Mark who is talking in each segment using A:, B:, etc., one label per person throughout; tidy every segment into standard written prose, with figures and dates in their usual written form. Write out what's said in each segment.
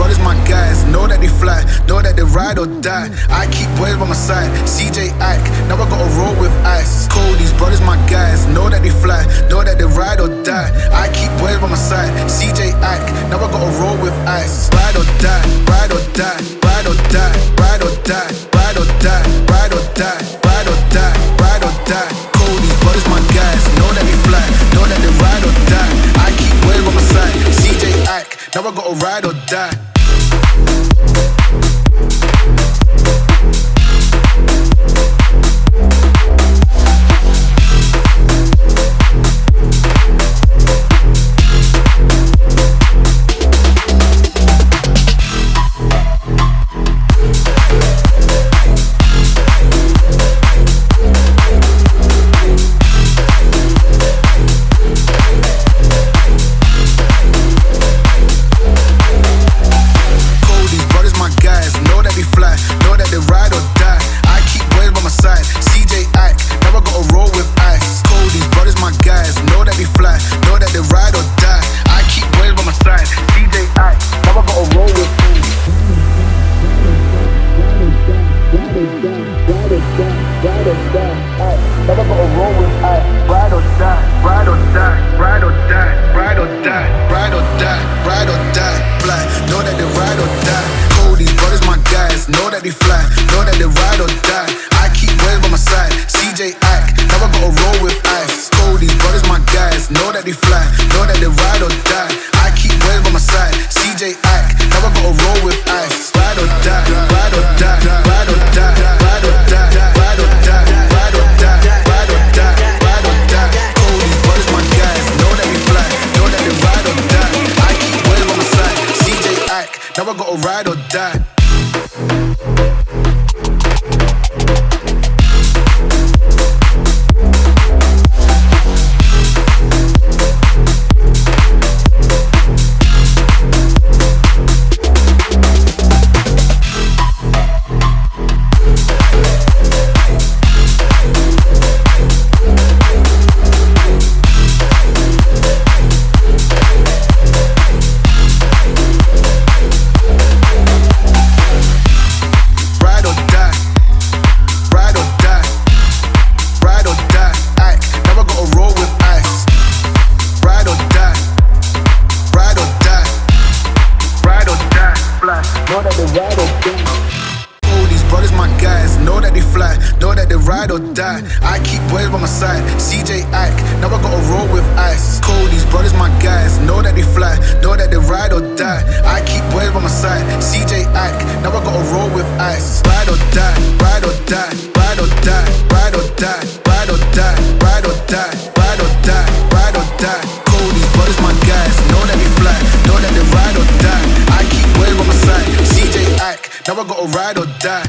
A: brothers my guys, know that they fly, know that they ride or die. I keep boys by my side, CJ Ike, now I gotta roll with ice. Cold, these brothers my guys, know that they fly, know that they ride or die. I keep boys by my side, CJ Ike, now I gotta roll with ice. Ride or die, ride or die, ride or die, ride or die, ride or die, ride or die, ride or die, ride or die. Cold, these brothers my guys, know that they fly, know that they ride or die. I keep boys by my side, CJ Ike, now I gotta ride or die. Now I gotta ride or die. Ride or die. I keep boys by my side, CJ Ike, now I gotta roll with ice. Cold, these brothers my guys, know that they fly, know that they ride or die. I keep boys by my side, CJ Ike, now I gotta roll with ice. Ride or die, ride or die, ride or die, ride or die, ride or die, ride or die, ride or die, ride or die. Cold, these brothers my guys, know that they fly, know that they ride or die. I keep boys by my side, CJ Ike, now I gotta ride or die.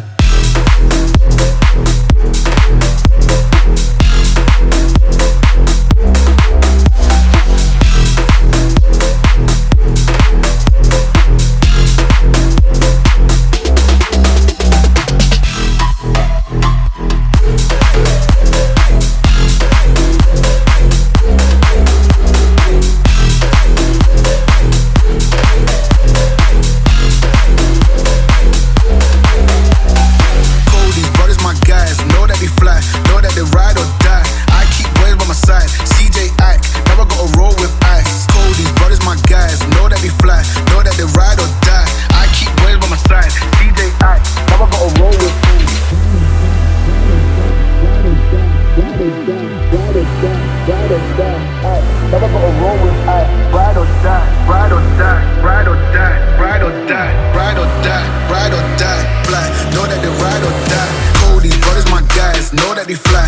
A: Know that they fly,